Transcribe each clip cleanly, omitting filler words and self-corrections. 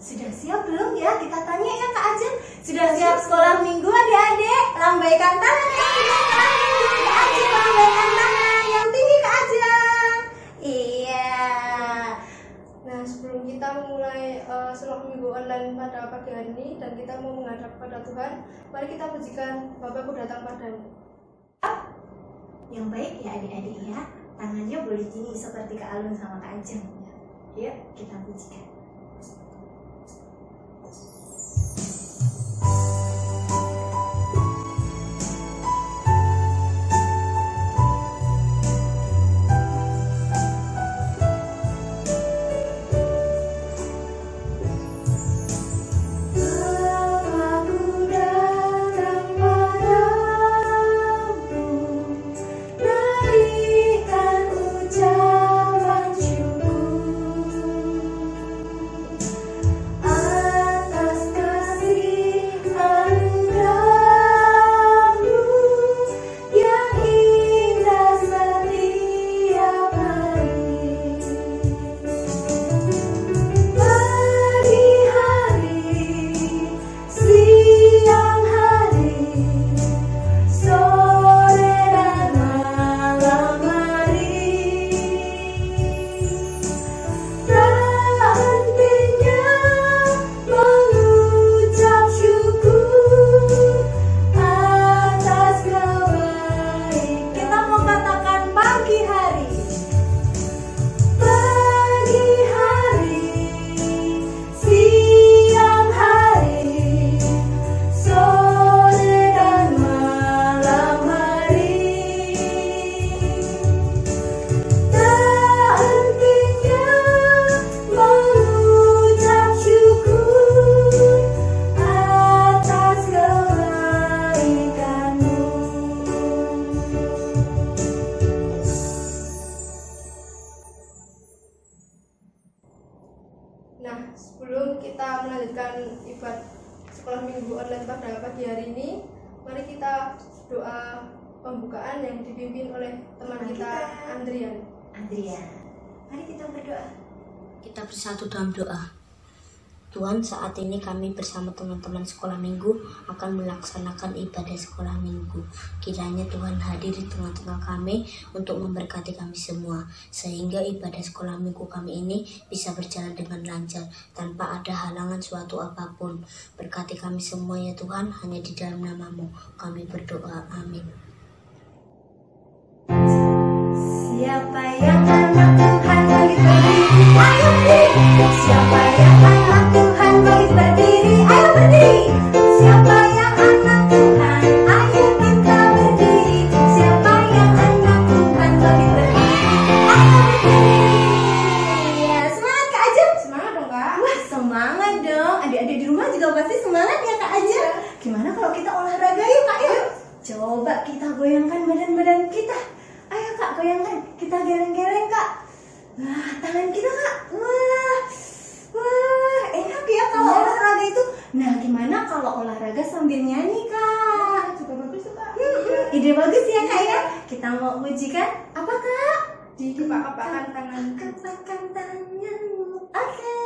Sudah siap belum ya? Kita tanya ya Kak Ajeng. Sudah siap sekolah minggu adik-adik? Lambaikan tangan ya sudah sekolah minggu. Kak Ajeng lambaikan tangan yang tinggi Kak Ajeng. Iya. Nah, sebelum kita memulai sekolah minggu online pada pagi hari ini dan kita mau menghadap pada Tuhan, mari kita pujikan Bapakku datang padamu. Yang baik ya adik-adik ya. Tangannya boleh gini seperti Kak Alun sama Kak Ajeng. Yuk kita pujikan. Nah, sebelum kita melanjutkan ibadah sekolah minggu online pada pagi hari ini, mari kita doa pembukaan yang dipimpin oleh teman kita Andrian. Mari kita berdoa. Kita bersatu dalam doa. Tuhan, saat ini kami bersama teman-teman sekolah minggu akan melaksanakan ibadah sekolah minggu. Kiranya Tuhan hadir di tengah-tengah kami untuk memberkati kami semua, sehingga ibadah sekolah minggu kami ini bisa berjalan dengan lancar tanpa ada halangan suatu apapun. Berkati kami semua ya Tuhan, hanya di dalam nama-Mu kami berdoa. Amin. Siapa yang anak Tuhan bangkit berdiri? Ayo berdiri. Siapa yang anak Tuhan bangkit berdiri? Ayo berdiri. Siapa yang anak Tuhan? Ayo kita berdiri. Siapa yang anak Tuhan bangkit berdiri? Ayo berdiri. Ya, semangat Kak Ajeng. Semangat dong Kak. Wah, semangat dong. Adik-adik di rumah juga pasti semangat ya Kak Ajeng. Gimana kalau kita olahraga yuk Kak? Yuk. Coba kita goyangkan badan-badan kita. Ayo Kak, goyangkan. Kita geleng-geleng Kak. Wah, tangan kita Kak. Wah, enak ya kalau olahraga itu. Nah, gimana kalau olahraga sambil nyanyi Kak? Juga bagus tuh Kak. Ide bagus ya Kak ya. Kita mau ujikan apa Kak? Dikepak-kepakan tangan. Kepakan tanganmu. Oke.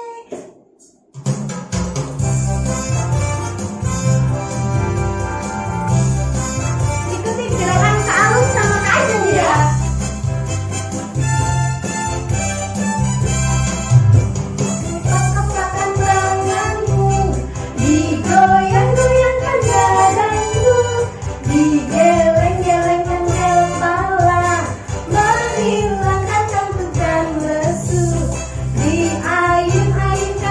Ikuti gerakan Kak Alun sama Kak Ajeng ya. Kepak-kepakan tanganmu, digoyang-goyangkan badanmu, digeleng-gelengkan kepala, menghilangkan kantuk dan lesu, diayun-ayunkan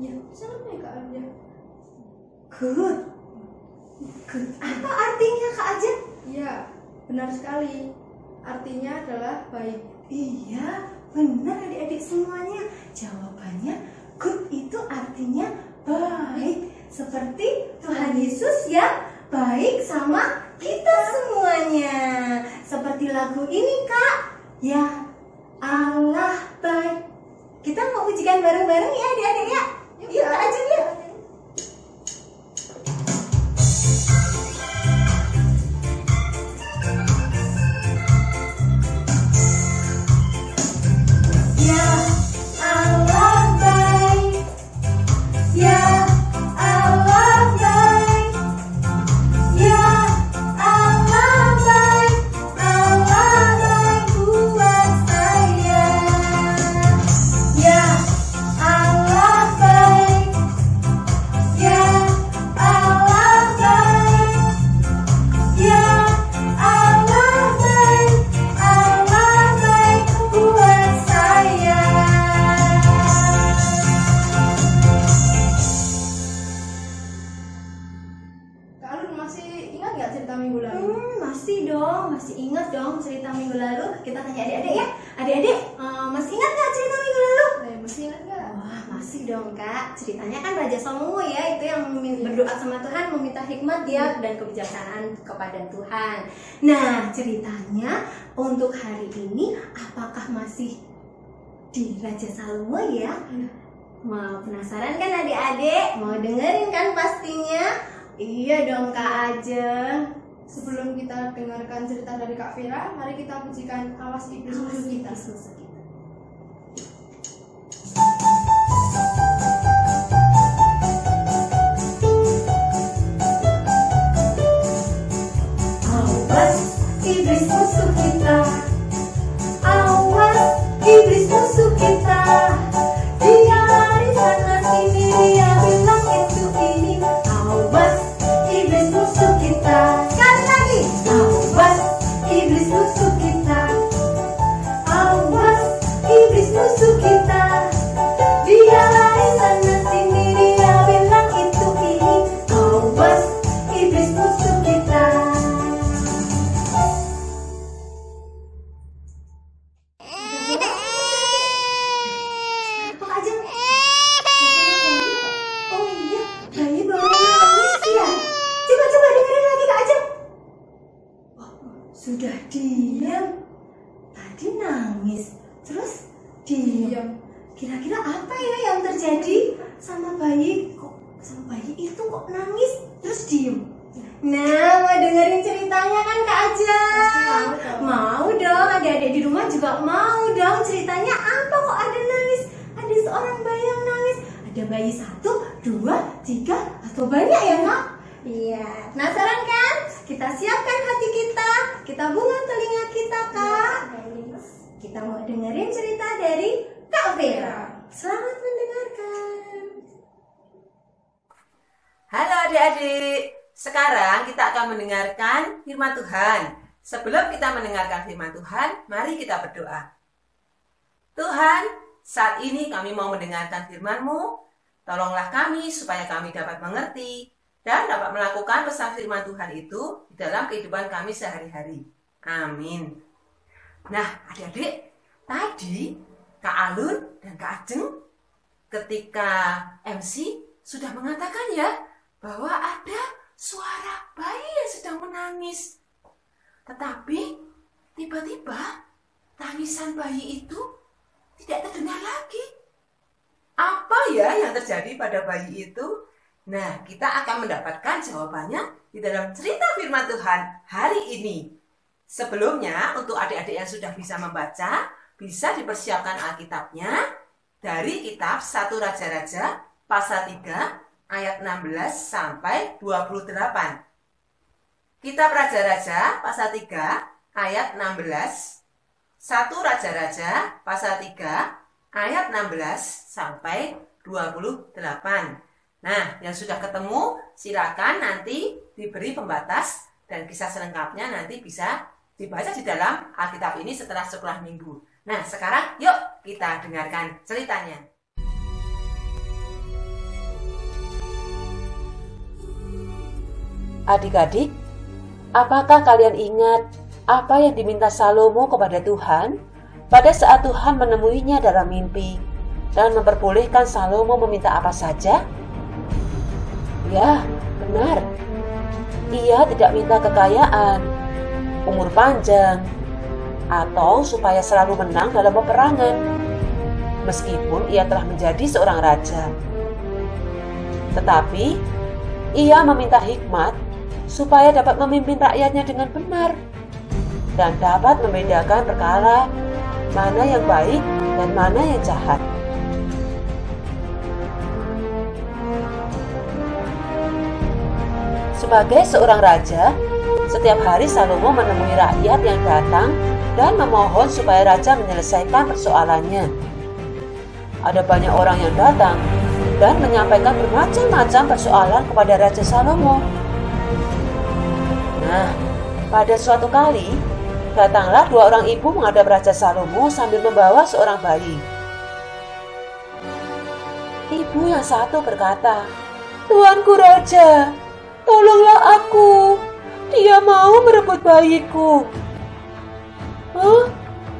Ya, salah ya Kak Aja. Good. Good. Apa artinya Kak Ajeng? Iya, benar sekali. Artinya adalah baik. Iya, benar adik-adik semuanya. Jawabannya good itu artinya baik. Seperti Tuhan Yesus yang baik sama kita semuanya. Seperti lagu ini Kak. Ya, Allah baik. Kita mau pujikan bareng-bareng ya adik-adik ya. Yuk Kak Ajeng ya. Ya Allah baik, ya Allah baik, ya Allah baik, Allah baik buat saya. Ya Allah baik, ya Allah baik, ya Allah baik, Allah baik buat saya. Kak Alun masih ingat nggak cerita minggu lalu? Masih ingat dong cerita minggu lalu. Kita tanya adik-adik ya. Adik-adik, masih ingat nggak cerita minggu lalu? Masih ingat nggak? Wah, masih dong Kak. Ceritanya kan Raja Salomo ya, itu yang berdoa sama Tuhan, meminta hikmat dia dan kebijaksanaan kepada Tuhan. Nah, ceritanya untuk hari ini apakah masih di Raja Salomo ya? Mau penasaran kan adik-adik? Mau dengerin kan pastinya? Iya dong Kak Ajeng. Sebelum kita dengarkan cerita dari Kak Vera, mari kita pujikan Awas Iblis Musuh Kita. Awas iblis musuh kita, awas iblis musuh kita. Dia lari sana sini, dia bilang itu ini. Awas iblis musuh kita. Sekali lagi, awas iblis musuh kita, awas iblis musuh kita. Dia lari sana sini, dia bilang itu ini. Awas iblis musuh kita. Apa aja? Oh iya, bayi bawanya nangis ya. Coba dengerin lagi Kak Ajeng. Oh, sudah diam. Tadi nangis, terus diam. Diam. Kira-kira apa ya yang terjadi sama bayi? Sama bayi itu kok nangis terus diem? Nah, mau dengerin ceritanya kan Kak Ajeng? Mau dong, adik-adik di rumah juga mau dong. Ceritanya apa kok ada nangis? Ada seorang bayi yang nangis. Ada bayi 1, 2, 3 atau banyak ya Kak? Iya, penasaran kan? Kita siapkan hati kita bunga telinga kita Kak. Kita mau dengerin cerita dari Kak Vera. Selamat mendengarkan. Halo adik-adik, sekarang kita akan mendengarkan firman Tuhan. Sebelum kita mendengarkan firman Tuhan, mari kita berdoa. Tuhan, saat ini kami mau mendengarkan firman-Mu. Tolonglah kami supaya kami dapat mengerti dan dapat melakukan pesan firman Tuhan itu di dalam kehidupan kami sehari-hari. Amin. Nah, adik-adik, tadi Kak Alun dan Kak Ajeng ketika MC sudah mengatakan ya bahwa ada suara bayi yang sedang menangis. Tetapi tiba-tiba tangisan bayi itu tidak terdengar lagi. Apa ya yang terjadi pada bayi itu? Nah, kita akan mendapatkan jawabannya di dalam cerita firman Tuhan hari ini. Sebelumnya, untuk adik-adik yang sudah bisa membaca, bisa dipersiapkan Alkitabnya dari kitab 1 Raja-Raja pasal 3 ayat 16 sampai 28. Kitab Raja-Raja pasal 3 ayat 16. 1 Raja-Raja pasal 3 ayat 16 sampai 28. Nah, yang sudah ketemu silakan nanti diberi pembatas dan kisah selengkapnya nanti bisa dibaca di dalam Alkitab ini setelah sekolah minggu. Nah, sekarang yuk kita dengarkan ceritanya. Adik-adik, apakah kalian ingat apa yang diminta Salomo kepada Tuhan pada saat Tuhan menemuinya dalam mimpi dan memperbolehkan Salomo meminta apa saja? Ya, benar. Ia tidak minta kekayaan, umur panjang, atau supaya selalu menang dalam peperangan, meskipun ia telah menjadi seorang raja. Tetapi, ia meminta hikmat supaya dapat memimpin rakyatnya dengan benar dan dapat membedakan perkara mana yang baik dan mana yang jahat. Sebagai seorang raja, setiap hari Salomo menemui rakyat yang datang dan memohon supaya raja menyelesaikan persoalannya. Ada banyak orang yang datang dan menyampaikan bermacam-macam persoalan kepada Raja Salomo. Nah, pada suatu kali, datanglah dua orang ibu menghadap Raja Salomo sambil membawa seorang bayi. Ibu yang satu berkata, "Tuanku Raja, tolonglah aku. Dia mau merebut bayiku." "Hah?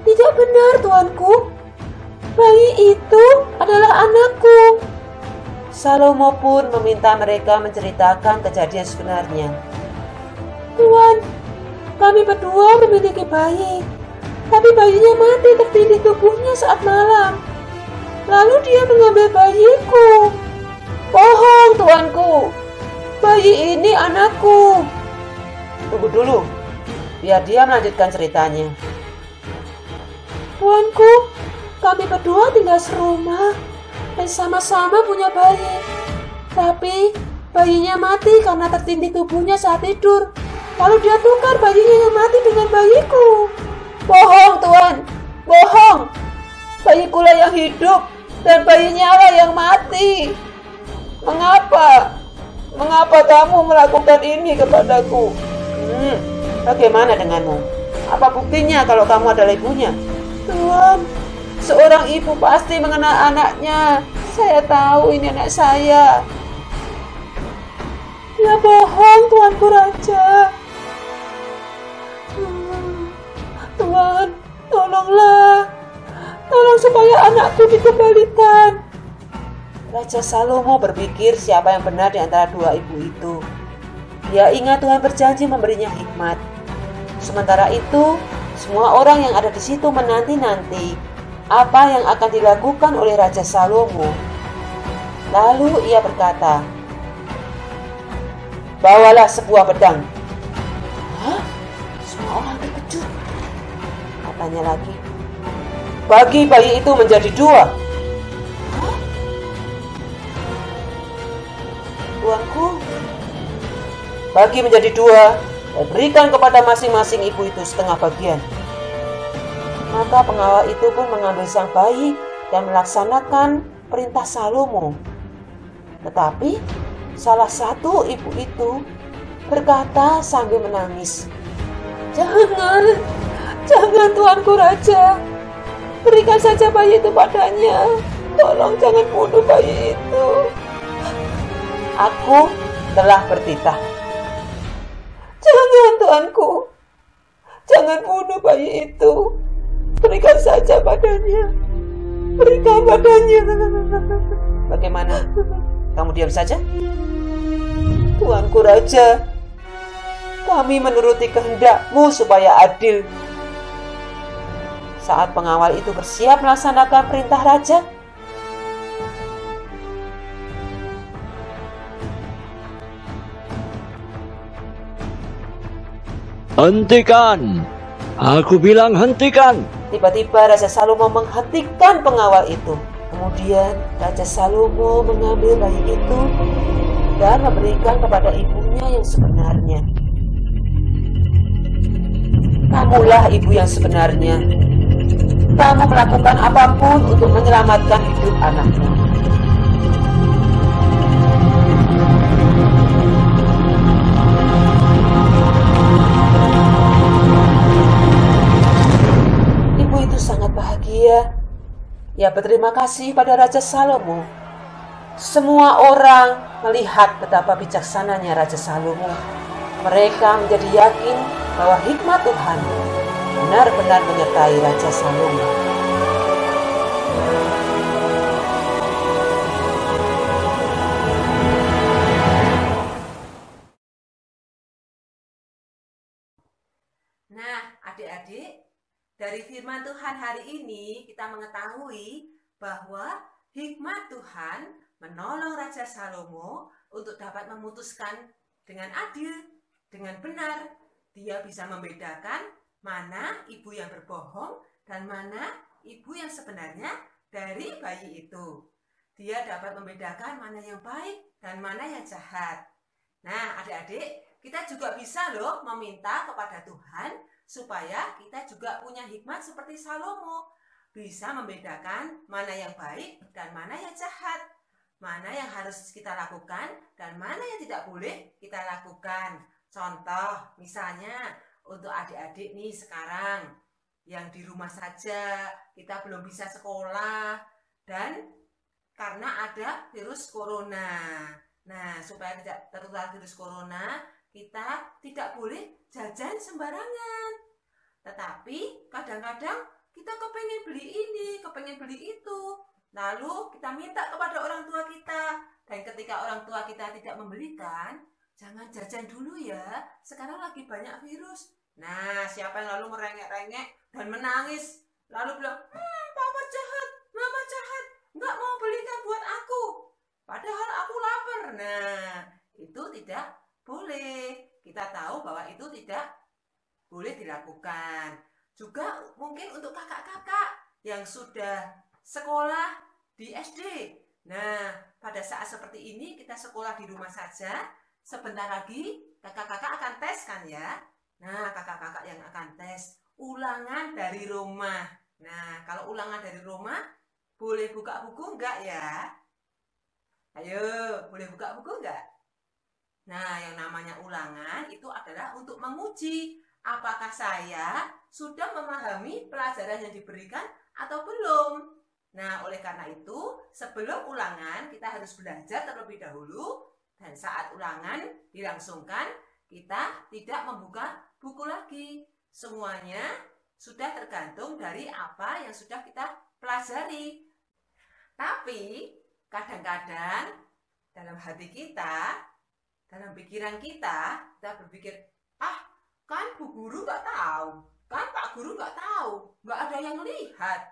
Tidak benar, tuanku. Bayi itu adalah anakku." Salomo pun meminta mereka menceritakan kejadian sebenarnya. "Tuan, kami berdua memiliki bayi, tapi bayinya mati tertindih tubuhnya saat malam. Lalu dia mengambil bayiku." "Bohong, tuanku. Bayi ini anakku." "Tunggu dulu, biar dia melanjutkan ceritanya." "Tuanku, kami berdua tinggal serumah dan sama-sama punya bayi. Tapi bayinya mati karena tertindih tubuhnya saat tidur. Lalu dia tukar bayinya yang mati dengan bayiku." "Bohong, Tuan. Bohong. Bayikulah yang hidup dan bayinya lah yang mati. Mengapa? Mengapa kamu melakukan ini kepadaku?" Bagaimana denganmu? Apa buktinya kalau kamu adalah ibunya?" "Tuan, seorang ibu pasti mengenal anaknya. Saya tahu ini anak saya." "Dia bohong, tuanku Raja." "Tuan, tolonglah. Tolong supaya anakku dikembalikan." Raja Salomo berpikir siapa yang benar di antara dua ibu itu. Dia ingat Tuhan berjanji memberinya hikmat. Sementara itu, semua orang yang ada di situ menanti-nanti apa yang akan dilakukan oleh Raja Salomo. Lalu ia berkata, "Bawalah sebuah pedang." "Hah?" Semua orang terkejut. Katanya lagi, "Bagi bayi itu menjadi dua." "Hah? Tuanku?" "Bagi menjadi dua dan berikan kepada masing-masing ibu itu setengah bagian." Maka pengawal itu pun mengambil sang bayi dan melaksanakan perintah Salomo. Tetapi salah satu ibu itu berkata sambil menangis, Jangan tuanku Raja. Berikan saja bayi itu padanya. Tolong jangan bunuh bayi itu." "Aku telah bertitah." "Jangan, tuanku. Jangan bunuh bayi itu. Berikan saja padanya. Berikan padanya." "Bagaimana? Kamu diam saja?" "Tuanku Raja, kami menuruti kehendakmu supaya adil." Saat pengawal itu bersiap melaksanakan perintah raja, "Hentikan! Aku bilang hentikan!" tiba-tiba Raja Salomo menghentikan pengawal itu. Kemudian Raja Salomo mengambil bayi itu dan memberikan kepada ibunya yang sebenarnya. "Kamulah ibu yang sebenarnya. Kamu melakukan apapun untuk menyelamatkan hidup anakmu." Ibu itu sangat bahagia. Ia berterima kasih pada Raja Salomo. Semua orang melihat betapa bijaksananya Raja Salomo. Mereka menjadi yakin bahwa hikmat Tuhan benar-benar menyertai Raja Salomo. Nah, adik-adik, dari firman Tuhan hari ini kita mengetahui bahwa hikmat Tuhan menolong Raja Salomo untuk dapat memutuskan dengan adil, dengan benar. Dia bisa membedakan mana ibu yang berbohong dan mana ibu yang sebenarnya dari bayi itu. Dia dapat membedakan mana yang baik dan mana yang jahat. Nah, adik-adik, kita juga bisa loh meminta kepada Tuhan supaya kita juga punya hikmat seperti Salomo. Bisa membedakan mana yang baik dan mana yang jahat. Mana yang harus kita lakukan dan mana yang tidak boleh kita lakukan. Contoh, misalnya untuk adik-adik nih sekarang yang di rumah saja, kita belum bisa sekolah dan karena ada virus corona. Nah, supaya tidak tertular virus corona, kita tidak boleh jajan sembarangan. Tetapi kadang-kadang kita kepengen beli ini, kepengen beli itu. Lalu kita minta kepada orang tua kita. Dan ketika orang tua kita tidak membelikan, jangan jajan dulu ya, sekarang lagi banyak virus. Nah, siapa yang lalu merengek-rengek dan menangis, lalu bilang, papa jahat, mama jahat, nggak mau belikan buat aku, padahal aku lapar. Nah, itu tidak boleh. Kita tahu bahwa itu tidak boleh dilakukan. Juga mungkin untuk kakak-kakak yang sudah sekolah di SD. Nah, pada saat seperti ini kita sekolah di rumah saja. Sebentar lagi kakak-kakak akan tes kan ya. Nah, kakak-kakak yang akan tes ulangan dari rumah. Nah, kalau ulangan dari rumah boleh buka buku enggak ya? Ayo, boleh buka buku enggak? Nah, yang namanya ulangan itu adalah untuk menguji apakah saya sudah memahami pelajaran yang diberikan atau belum. Nah, oleh karena itu, sebelum ulangan kita harus belajar terlebih dahulu. Dan saat ulangan dilangsungkan, kita tidak membuka buku lagi. Semuanya sudah tergantung dari apa yang sudah kita pelajari. Tapi, kadang-kadang dalam hati kita, dalam pikiran kita berpikir, kan Bu Guru nggak tahu, kan Pak Guru nggak tahu, nggak ada yang lihat.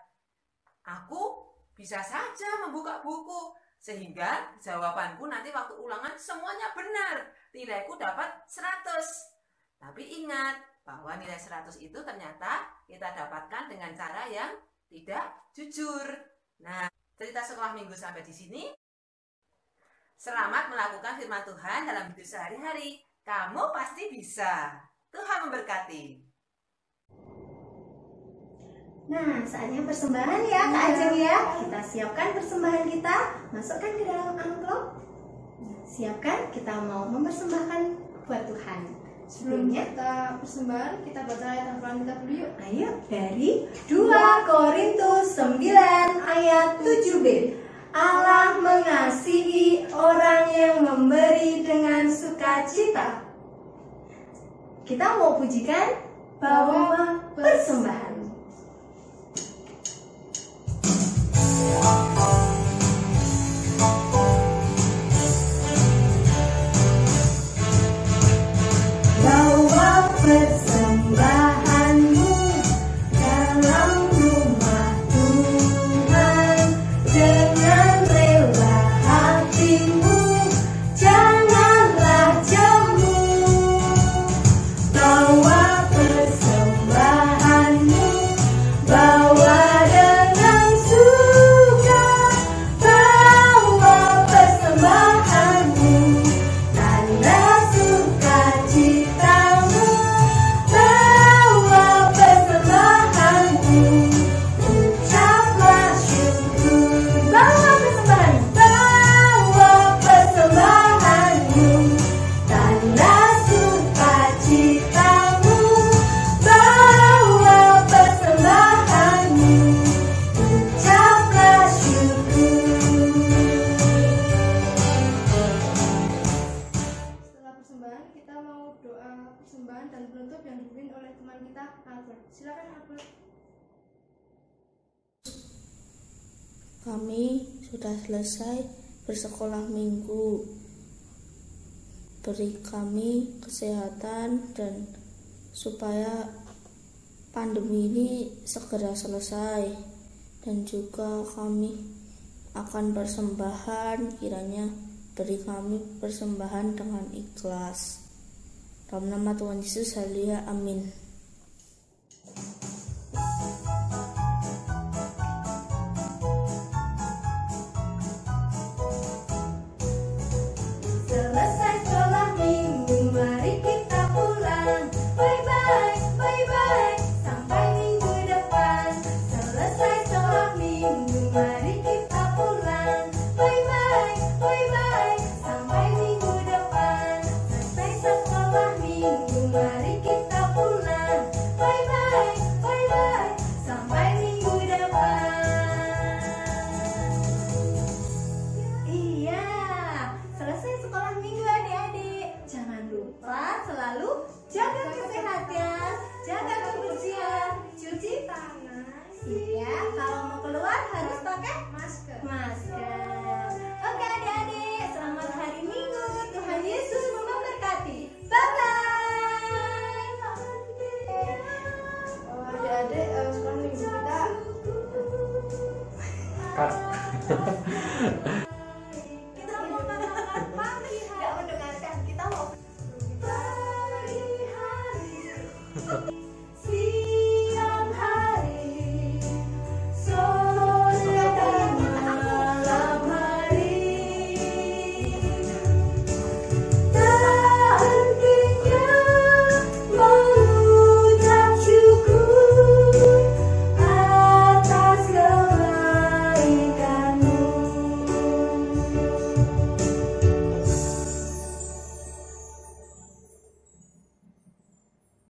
Aku bisa saja membuka buku, sehingga jawabanku nanti waktu ulangan semuanya benar. Nilaiku dapat 100. Tapi ingat bahwa nilai 100 itu ternyata kita dapatkan dengan cara yang tidak jujur. Nah, cerita sekolah minggu sampai di sini. Selamat melakukan firman Tuhan dalam hidup sehari-hari. Kamu pasti bisa. Tuhan memberkati. Nah, saatnya persembahan ya Kak Ajeng ya. Kita siapkan persembahan kita, masukkan ke dalam amplop. Siapkan, kita mau mempersembahkan buat Tuhan. Sebelumnya kita persembahan, kita baca ayat Al-Quran kita dulu yuk. Ayo, dari 2 Korintus 9 ayat 7b. Allah mengasihi orang yang memberi dengan sukacita. Kita mau pujikan bawa persembahan. Persembahanmu dalam rumah Tuhan dengan rela hatimu, janganlah jemu. Bawa persembahanmu teman kita Albert. Silakan Albert. Kami sudah selesai bersekolah minggu. Beri kami kesehatan dan supaya pandemi ini segera selesai, dan juga kami akan persembahan, kiranya beri kami persembahan dengan ikhlas. Dalam nama Tuhan Yesus, haleluya, amin. Selesai sekolah minggu, mari kita pulang. Bye bye, bye bye, sampai minggu depan. Selesai sekolah minggu, mari kita pulang. Bye bye, bye bye.